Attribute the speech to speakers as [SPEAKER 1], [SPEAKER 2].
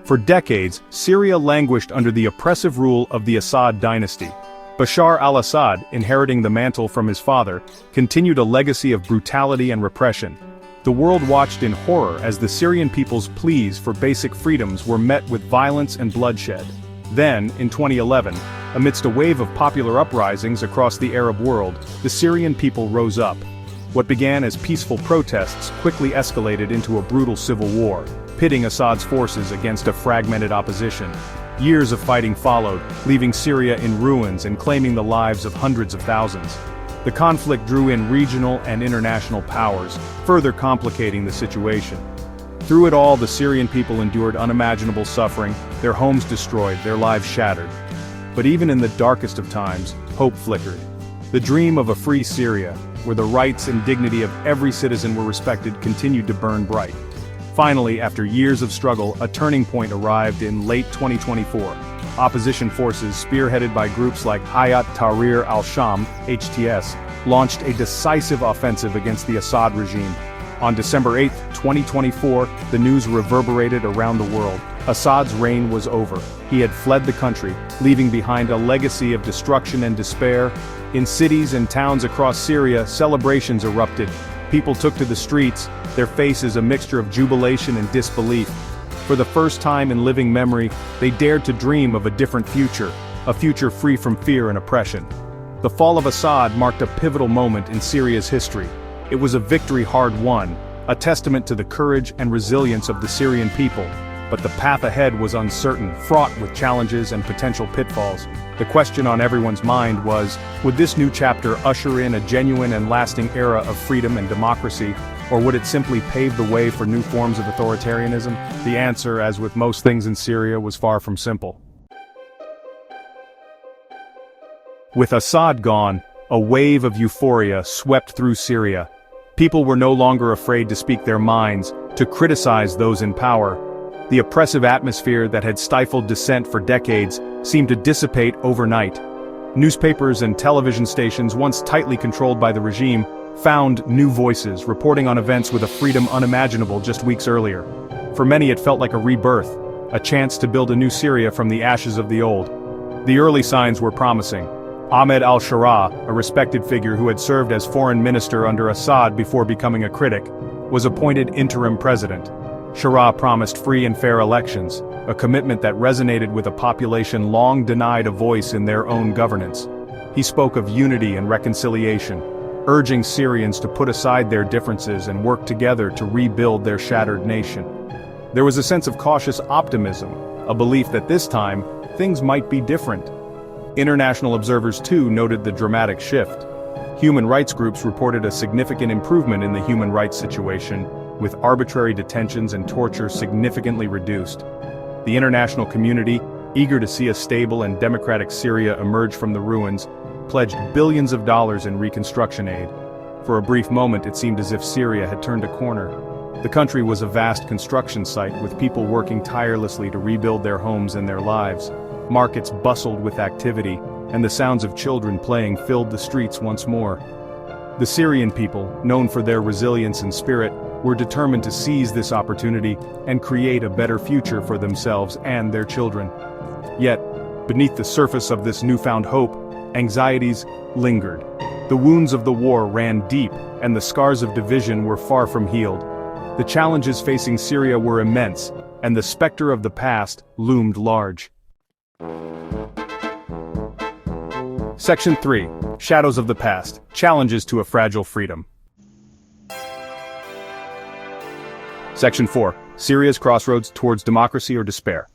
[SPEAKER 1] For decades, Syria languished under the oppressive rule of the Assad dynasty. Bashar al-Assad, inheriting the mantle from his father, continued a legacy of brutality and repression. The world watched in horror as the Syrian people's pleas for basic freedoms were met with violence and bloodshed. Then, in 2011, amidst a wave of popular uprisings across the Arab world, the Syrian people rose up. What began as peaceful protests quickly escalated into a brutal civil war, pitting Assad's forces against a fragmented opposition. Years of fighting followed, leaving Syria in ruins and claiming the lives of hundreds of thousands. The conflict drew in regional and international powers, further complicating the situation. Through it all, the Syrian people endured unimaginable suffering, their homes destroyed, their lives shattered. But even in the darkest of times, hope flickered. The dream of a free Syria, where the rights and dignity of every citizen were respected, continued to burn bright. Finally, after years of struggle, a turning point arrived in late 2024. Opposition forces, spearheaded by groups like Hayat Tahrir al-Sham (HTS), launched a decisive offensive against the Assad regime. On December 8, 2024, the news reverberated around the world. Assad's reign was over. He had fled the country, leaving behind a legacy of destruction and despair. In cities and towns across Syria, celebrations erupted. People took to the streets, their faces a mixture of jubilation and disbelief. For the first time in living memory, they dared to dream of a different future, a future free from fear and oppression. The fall of Assad marked a pivotal moment in Syria's history. It was a victory hard won, a testament to the courage and resilience of the Syrian people. But the path ahead was uncertain, fraught with challenges and potential pitfalls. The question on everyone's mind was, would this new chapter usher in a genuine and lasting era of freedom and democracy, or would it simply pave the way for new forms of authoritarianism? The answer, as with most things in Syria, was far from simple. With Assad gone, a wave of euphoria swept through Syria. People were no longer afraid to speak their minds, to criticize those in power. The oppressive atmosphere that had stifled dissent for decades seemed to dissipate overnight. Newspapers and television stations, once tightly controlled by the regime, found new voices, reporting on events with a freedom unimaginable just weeks earlier. For many, it felt like a rebirth, a chance to build a new Syria from the ashes of the old. The early signs were promising. Ahmed al-Sharaa, a respected figure who had served as foreign minister under Assad before becoming a critic, was appointed interim president. Sharaa promised free and fair elections, a commitment that resonated with a population long denied a voice in their own governance. He spoke of unity and reconciliation, urging Syrians to put aside their differences and work together to rebuild their shattered nation. There was a sense of cautious optimism, a belief that this time, things might be different. International observers too noted the dramatic shift. Human rights groups reported a significant improvement in the human rights situation, with arbitrary detentions and torture significantly reduced. The international community, eager to see a stable and democratic Syria emerge from the ruins, pledged billions of dollars in reconstruction aid. For a brief moment, it seemed as if Syria had turned a corner. The country was a vast construction site, with people working tirelessly to rebuild their homes and their lives. Markets bustled with activity, and the sounds of children playing filled the streets once more. The Syrian people, known for their resilience and spirit, were determined to seize this opportunity and create a better future for themselves and their children. Yet, beneath the surface of this newfound hope, anxieties lingered. The wounds of the war ran deep, and the scars of division were far from healed. The challenges facing Syria were immense, and the specter of the past loomed large. Section 3. Shadows of the Past. Challenges to a Fragile Freedom. Section 4. Syria's Crossroads Towards Democracy or Despair.